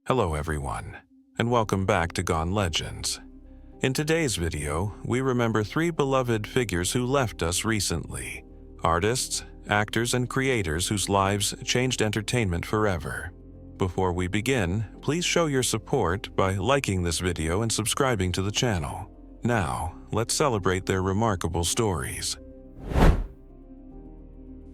Hello everyone, and welcome back to Gone Legends. In today's video, we remember three beloved figures who left us recently. Artists, actors, and creators whose lives changed entertainment forever. Before we begin, please show your support by liking this video and subscribing to the channel. Now, let's celebrate their remarkable stories.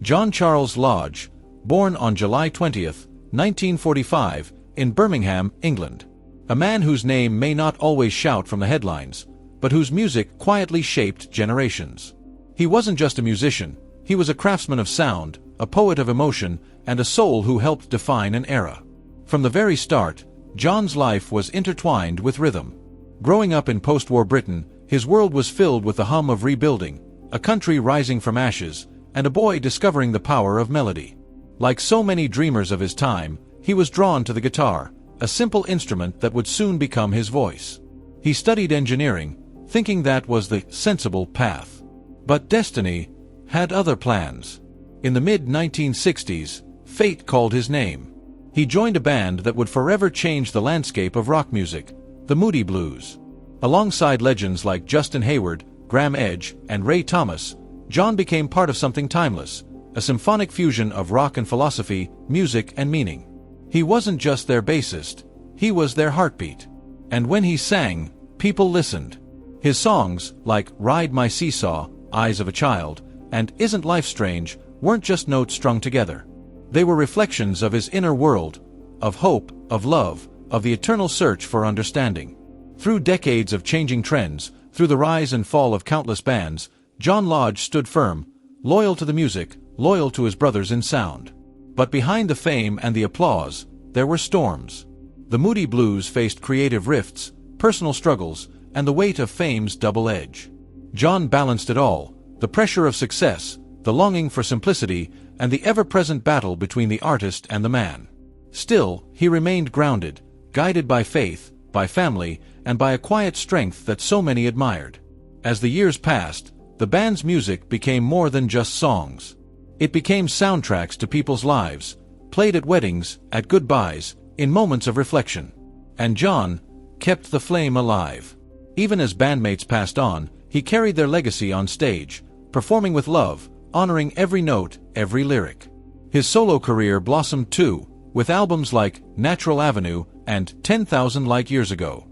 John Charles Lodge, born on July 20th, 1945, in Birmingham, England. A man whose name may not always shout from the headlines, but whose music quietly shaped generations. He wasn't just a musician, he was a craftsman of sound, a poet of emotion, and a soul who helped define an era. From the very start, John's life was intertwined with rhythm. Growing up in post-war Britain, his world was filled with the hum of rebuilding, a country rising from ashes, and a boy discovering the power of melody. Like so many dreamers of his time, he was drawn to the guitar, a simple instrument that would soon become his voice. He studied engineering, thinking that was the sensible path. But destiny had other plans. In the mid-1960s, fate called his name. He joined a band that would forever change the landscape of rock music, the Moody Blues. Alongside legends like Justin Hayward, Graham Edge, and Ray Thomas, John became part of something timeless, a symphonic fusion of rock and philosophy, music and meaning. He wasn't just their bassist, he was their heartbeat. And when he sang, people listened. His songs, like Ride My Seesaw, Eyes of a Child, and Isn't Life Strange, weren't just notes strung together. They were reflections of his inner world, of hope, of love, of the eternal search for understanding. Through decades of changing trends, through the rise and fall of countless bands, John Lodge stood firm, loyal to the music, loyal to his brothers in sound. But behind the fame and the applause, there were storms. The Moody Blues faced creative rifts, personal struggles, and the weight of fame's double edge. John balanced it all, the pressure of success, the longing for simplicity, and the ever-present battle between the artist and the man. Still, he remained grounded, guided by faith, by family, and by a quiet strength that so many admired. As the years passed, the band's music became more than just songs. It became soundtracks to people's lives, played at weddings, at goodbyes, in moments of reflection. And John kept the flame alive. Even as bandmates passed on, he carried their legacy on stage, performing with love, honoring every note, every lyric. His solo career blossomed too, with albums like Natural Avenue and 10,000 Light Years Ago.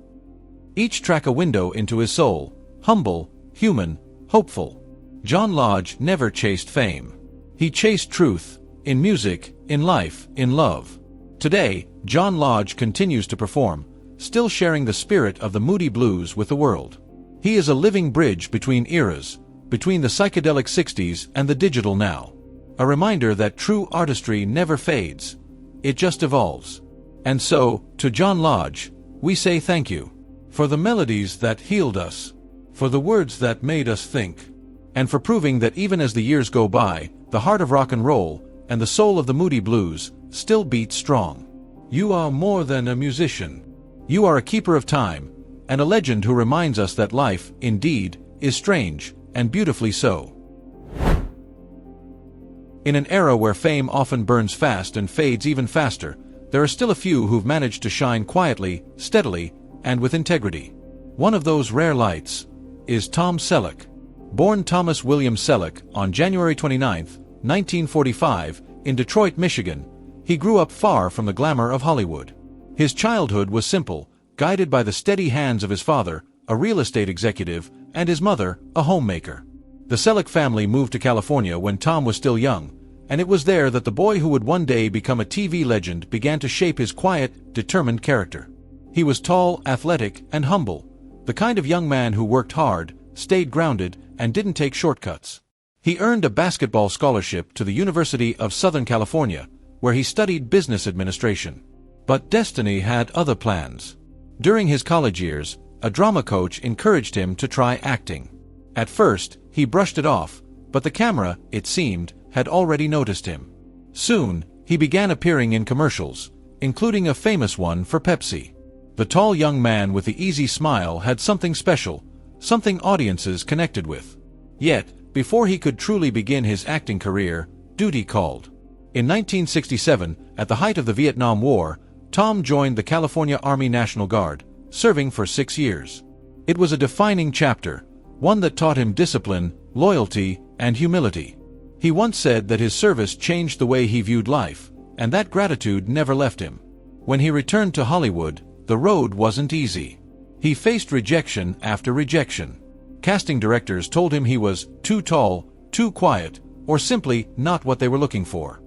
Each track a window into his soul, humble, human, hopeful. John Lodge never chased fame. He chased truth, in music, in life, in love. Today, John Lodge continues to perform, still sharing the spirit of the Moody Blues with the world. He is a living bridge between eras, between the psychedelic 60s and the digital now. A reminder that true artistry never fades. It just evolves. And so, to John Lodge, we say thank you. For the melodies that healed us. For the words that made us think. And for proving that even as the years go by, the heart of rock and roll, and the soul of the Moody Blues, still beats strong. You are more than a musician. You are a keeper of time, and a legend who reminds us that life, indeed, is strange, and beautifully so. In an era where fame often burns fast and fades even faster, there are still a few who've managed to shine quietly, steadily, and with integrity. One of those rare lights is Tom Selleck. Born Thomas William Selleck on January 29, 1945, in Detroit, Michigan, he grew up far from the glamour of Hollywood. His childhood was simple, guided by the steady hands of his father, a real estate executive, and his mother, a homemaker. The Selleck family moved to California when Tom was still young, and it was there that the boy who would one day become a TV legend began to shape his quiet, determined character. He was tall, athletic, and humble, the kind of young man who worked hard, stayed grounded, and didn't take shortcuts. He earned a basketball scholarship to the University of Southern California, where he studied business administration. But destiny had other plans. During his college years, a drama coach encouraged him to try acting. At first, he brushed it off, but the camera, it seemed, had already noticed him. Soon, he began appearing in commercials, including a famous one for Pepsi. The tall young man with the easy smile had something special, something audiences connected with. Yet, before he could truly begin his acting career, duty called. In 1967, at the height of the Vietnam War, Tom joined the California Army National Guard, serving for 6 years. It was a defining chapter, one that taught him discipline, loyalty, and humility. He once said that his service changed the way he viewed life, and that gratitude never left him. When he returned to Hollywood, the road wasn't easy. He faced rejection after rejection. Casting directors told him he was too tall, too quiet, or simply not what they were looking for.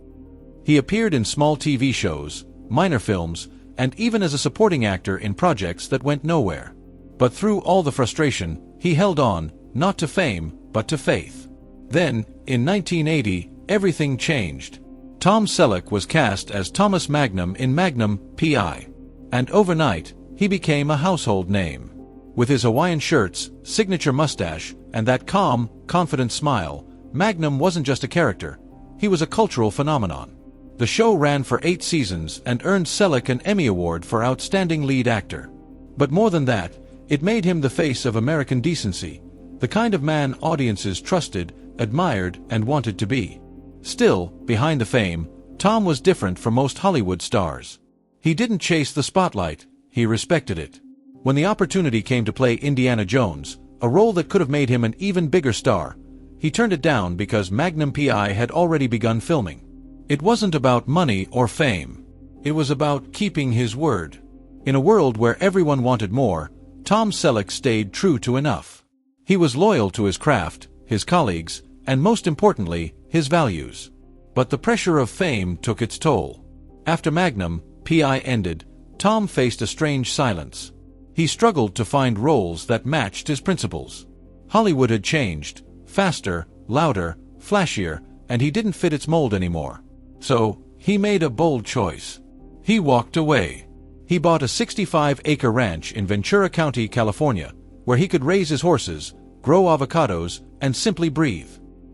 He appeared in small TV shows, minor films, and even as a supporting actor in projects that went nowhere. But through all the frustration, he held on, not to fame, but to faith. Then, in 1980, everything changed. Tom Selleck was cast as Thomas Magnum in Magnum P.I. And overnight, he became a household name. With his Hawaiian shirts, signature mustache, and that calm, confident smile, Magnum wasn't just a character, he was a cultural phenomenon. The show ran for 8 seasons and earned Selleck an Emmy Award for Outstanding Lead Actor. But more than that, it made him the face of American decency, the kind of man audiences trusted, admired, and wanted to be. Still, behind the fame, Tom was different from most Hollywood stars. He didn't chase the spotlight, he respected it. When the opportunity came to play Indiana Jones, a role that could have made him an even bigger star, he turned it down because Magnum P.I. had already begun filming. It wasn't about money or fame. It was about keeping his word. In a world where everyone wanted more, Tom Selleck stayed true to enough. He was loyal to his craft, his colleagues, and most importantly, his values. But the pressure of fame took its toll. After Magnum P.I. ended, Tom faced a strange silence. He struggled to find roles that matched his principles. Hollywood had changed, faster, louder, flashier, and he didn't fit its mold anymore. So, he made a bold choice. He walked away. He bought a 65-acre ranch in Ventura County, California, where he could raise his horses, grow avocados, and simply breathe.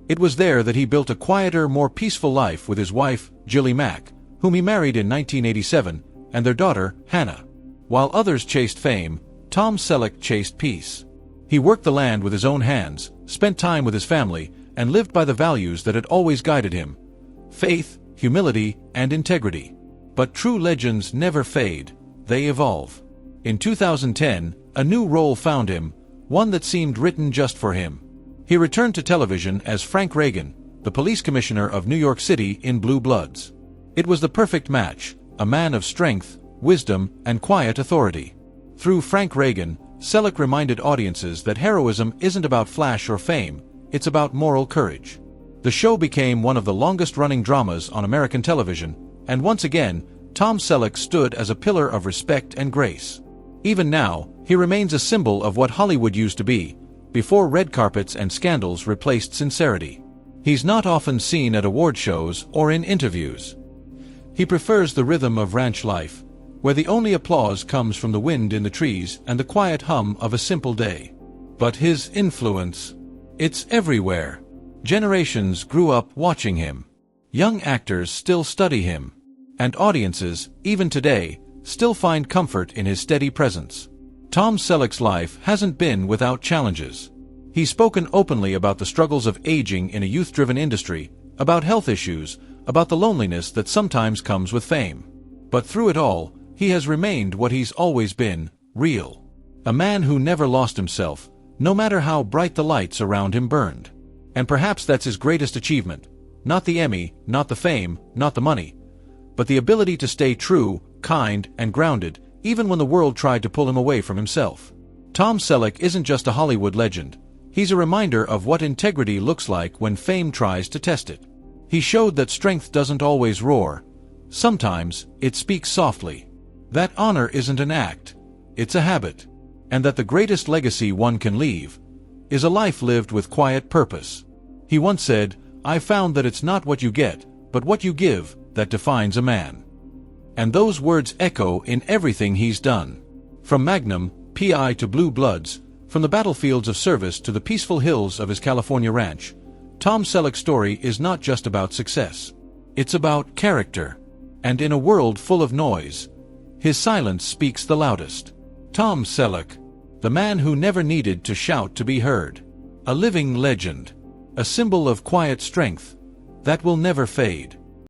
It was there that he built a quieter, more peaceful life with his wife, Jillie Mack, whom he married in 1987, and their daughter, Hannah. While others chased fame, Tom Selleck chased peace. He worked the land with his own hands, spent time with his family, and lived by the values that had always guided him: faith, humility, and integrity. But true legends never fade, they evolve. In 2010, a new role found him, one that seemed written just for him. He returned to television as Frank Reagan, the police commissioner of New York City in Blue Bloods. It was the perfect match, a man of strength, wisdom, and quiet authority. Through Frank Reagan, Selleck reminded audiences that heroism isn't about flash or fame, it's about moral courage. The show became one of the longest-running dramas on American television, and once again, Tom Selleck stood as a pillar of respect and grace. Even now, he remains a symbol of what Hollywood used to be, before red carpets and scandals replaced sincerity. He's not often seen at award shows or in interviews. He prefers the rhythm of ranch life, where the only applause comes from the wind in the trees and the quiet hum of a simple day. But his influence, it's everywhere. Generations grew up watching him. Young actors still study him. And audiences, even today, still find comfort in his steady presence. Tom Selleck's life hasn't been without challenges. He's spoken openly about the struggles of aging in a youth-driven industry, about health issues, about the loneliness that sometimes comes with fame. But through it all, he has remained what he's always been: real. A man who never lost himself, no matter how bright the lights around him burned. And perhaps that's his greatest achievement. Not the Emmy, not the fame, not the money, but the ability to stay true, kind, and grounded, even when the world tried to pull him away from himself. Tom Selleck isn't just a Hollywood legend. He's a reminder of what integrity looks like when fame tries to test it. He showed that strength doesn't always roar. Sometimes, it speaks softly. That honor isn't an act, it's a habit. And that the greatest legacy one can leave is a life lived with quiet purpose. He once said, "I found that it's not what you get, but what you give, that defines a man." And those words echo in everything he's done. From Magnum P.I. to Blue Bloods, from the battlefields of service to the peaceful hills of his California ranch, Tom Selleck's story is not just about success. It's about character. And in a world full of noise, his silence speaks the loudest. Tom Selleck, the man who never needed to shout to be heard. A living legend. A symbol of quiet strength that will never fade.